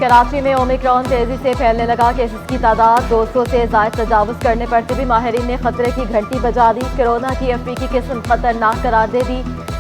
कराची में ओमिक्रॉन तेजी से फैलने लगा। केसेस की तादाद 200 से ज़ायद तजावुज करने पर तिबी माहिरीन ने खतरे की घंटी बजा दी। कोरोना की अफ्रीकी किस्म खतरनाक करार दे दी।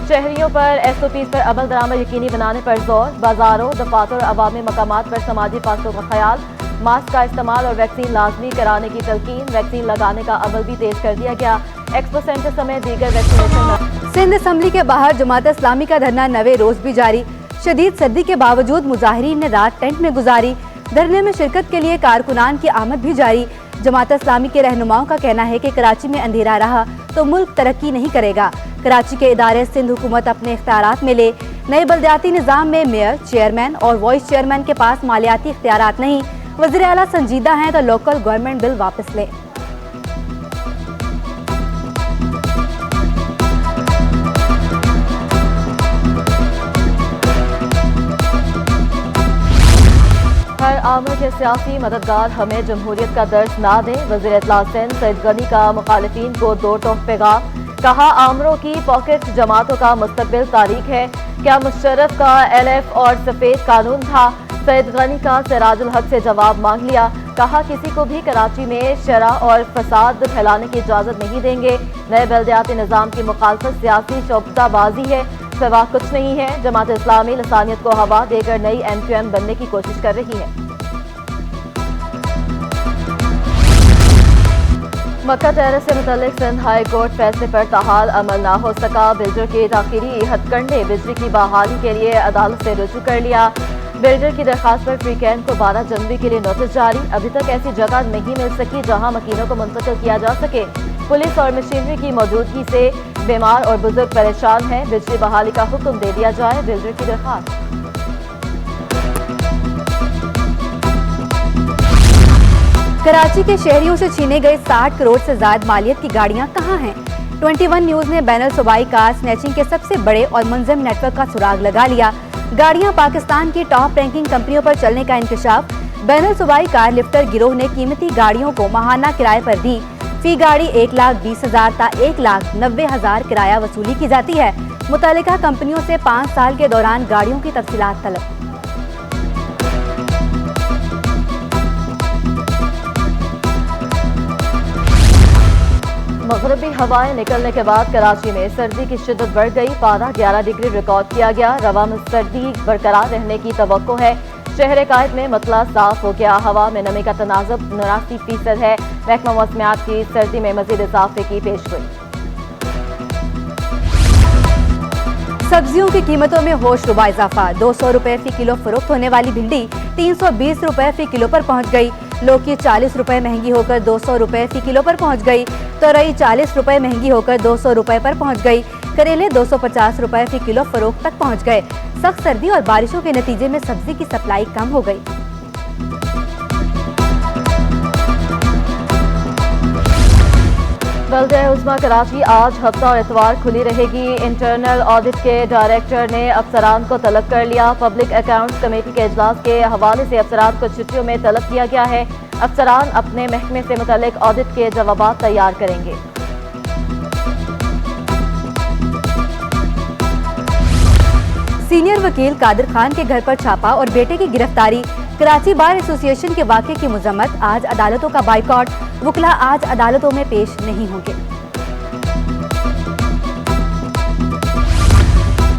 शहरियों पर SOPs पर अमल दरामद यकीनी बनाने पर जोर। बाजारों, दफातर और अवामी मकामात पर समाजी फासलों का ख्याल, मास्क का इस्तेमाल और वैक्सीन लाजमी कराने की तलकीन। वैक्सीन लगाने का अमल भी तेज कर दिया गया। एक्सपो सेंटर समेत दीगर वैक्सीनेशन। सिंध असम्बली के बाहर जमात इस्लामी का धरना 9वें रोज भी जारी। शदीद सर्दी के बावजूद मुजाहिरीन ने रात टेंट में गुजारी। धरने में शिरकत के लिए कारकुनान की आमद भी जारी। जमात इस्लामी के रहनुमाओं का कहना है कि कराची में अंधेरा रहा तो मुल्क तरक्की नहीं करेगा। कराची के इदारे सिंध हुकूमत अपने इख्तियारात में ले। नए बल्दियाती निज़ाम में मेयर, चेयरमैन और वाइस चेयरमैन के पास मालियाती इख्तियारात नहीं। वज़ीर आला संजीदा हैं तो लोकल गवर्नमेंट बिल वापस ले। हर आमर के सियासी मददगार हमें जमहूरियत का दर्ज ना दें। वज़ीर इत्तलात सिंध सईद गनी का मुखालिफिन को दो टोक पैगाम। कहा, आमरों की पॉकेट जमातों का मुस्तकबिल तारीख है। क्या मुशर्रफ का LF और सफेद कानून था? सईद गनी का सिराजुल हक से जवाब मांग लिया। कहा, किसी को भी कराची में शरह और फसाद फैलाने की इजाजत नहीं देंगे। नए बल्दियाती निज़ाम की मुखालफत सियासी शोबताबाजी है, सिवा कुछ नहीं है। जमात इस्लामी लसानियत को हवा देकर नई MQM बनने की कोशिश कर रही है। मक्का टेरेस से मुतल्लिक सिंध हाई कोर्ट फैसले पर ताहाल अमल ना हो सका। बिल्डर के ताखीरी हथकंडे बिजली की बहाली के लिए अदालत से रुजू कर लिया। बिल्डर की दरखास्त पर फ्रीकैंड को 12 जनवरी के लिए नोटिस जारी। अभी तक ऐसी जगह नहीं मिल सकी जहां मकीनों को मुंतकिल किया जा सके। पुलिस और मशीनरी की मौजूदगी से बीमार और बुजुर्ग परेशान हैं। बिजली बहाली का हुक्म दे दिया जाए। बिल्डर की दरखास्त। कराची के शहरियों से छीने गए 60 करोड़ से ज्यादा मालियत की गाड़ियां कहां हैं? 21 न्यूज ने बैनुल सूबाई कार स्नैचिंग के सबसे बड़े और मुंज़म नेटवर्क का सुराग लगा लिया। गाड़ियां पाकिस्तान की टॉप रैंकिंग कंपनियों पर चलने का इंकशाफ। बैनुल सूबाई कार लिफ्टर गिरोह ने कीमती गाड़ियों को माहाना किराए पर दी। फी गाड़ी 1,20,000 ता 1,90,000 किराया वसूली की जाती है। मुतल्लिका कंपनियों से 5 साल के दौरान गाड़ियों की तफसीलात तलब। मगरबी हवाएं निकलने के बाद कराची में सर्दी की शिद्दत बढ़ गई। पारा 11 डिग्री रिकॉर्ड किया गया। रवा में सर्दी बरकरार रहने की तवक्को है। शहर कायद में मतला साफ हो गया। हवा में नमी का तनाज़ुब 89% है। महकमा मौसमियात की सर्दी में मजीद इजाफे की पेशगोई। सब्जियों की कीमतों में होशरुबा इजाफा। 200 रुपए फी किलो फरोख्त होने वाली भिंडी 320 रुपए फी किलो पर पहुंच गई। लौकी 40 रुपए महंगी होकर 200 रुपए फी किलो पर पहुंच गई। तोरई 40 रुपए महंगी होकर 200 रुपए पर पहुंच गई। करेले 250 रुपए फी किलो फरोख्त तक पहुंच गए। सख्त सर्दी और बारिशों के नतीजे में सब्जी की सप्लाई कम हो गई। बल्दिया उज़्मा कराची आज हफ्ता और इतवार खुली रहेगी। इंटरनल ऑडिट के डायरेक्टर ने अफसरान को तलब कर लिया। पब्लिक अकाउंट्स कमेटी के इजलास के हवाले से अफसरान को छुट्टियों में तलब किया गया है। अफसरान अपने महकमे से मुतल्लिक ऑडिट के जवाबात तैयार करेंगे। सीनियर वकील कादिर खान के घर पर छापा और बेटे की गिरफ्तारी। कराची बार एसोसिएशन के वाक़े की मजम्मत। आज अदालतों का बाइकॉट। वकला आज अदालतों में पेश नहीं होंगे।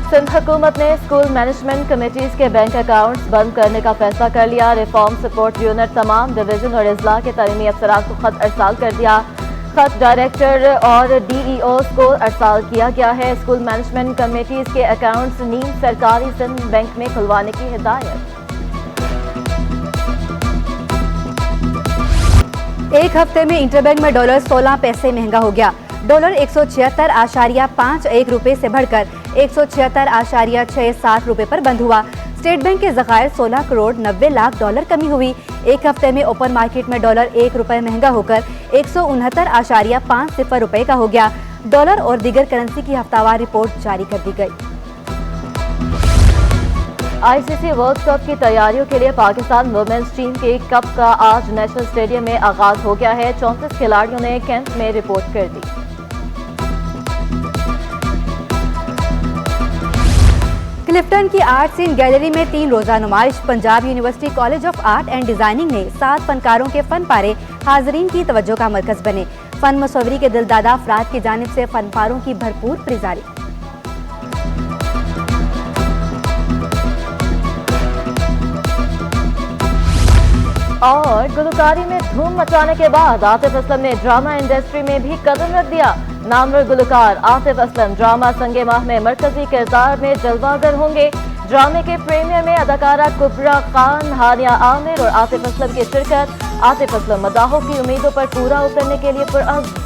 सिंध हुकूमत ने स्कूल मैनेजमेंट कमेटीज के बैंक अकाउंट्स बंद करने का फैसला कर लिया। रिफॉर्म सपोर्ट यूनिट तमाम डिवीजन और अजला के तालीमी अफसरान को खत अरसाल कर दिया। खत डायरेक्टर और DEOs को अरसाल किया गया है। स्कूल मैनेजमेंट कमेटीज के अकाउंट्स नीम सरकारी सिंध बैंक में खुलवाने की हिदायत। एक हफ्ते में इंटरबैंक में डॉलर 16 पैसे महंगा हो गया। डॉलर 176.51 रुपए से बढ़कर 176.67 रुपए पर बंद हुआ। स्टेट बैंक के ज़खायर 16 करोड़ 90 लाख डॉलर कमी हुई। एक हफ्ते में ओपन मार्केट में डॉलर 1 रुपए महंगा होकर 169.50 रुपए का हो गया। डॉलर और दीगर करेंसी की हफ्तावार रिपोर्ट जारी कर दी गई। ICC वर्ल्ड कप की तैयारियों के लिए पाकिस्तान वुमेन्स टीम के कप का आज नेशनल स्टेडियम में आगाज हो गया है। 34 खिलाड़ियों ने कैंप में रिपोर्ट कर दी। क्लिफ्टन की आर्ट सीन गैलरी में 3 रोजा नुमाइश। Punjab university college of art and designing ने 7 फनकारों के फन पारे हाजरीन की तवज्जो का मरकज बने। फन मुसव्वरी के दिलदादा अफराद की जानिब से फन पारों की भरपूर प्रिजारी। और गुलकारी में धूम मचाने के बाद आतिफ असलम ने ड्रामा इंडस्ट्री में भी कदम रख दिया। नामवर गुलकार आतिफ असलम ड्रामा संगे माह में मरकजी किरदार में जलवागर होंगे। ड्रामे के प्रीमियर में अदाकारा कुबरा खान, हानिया आमिर और आतिफ असलम की शिरकत। आतिफ असलम मदाहों की उम्मीदों पर पूरा उतरने के लिए पुरअज़्म।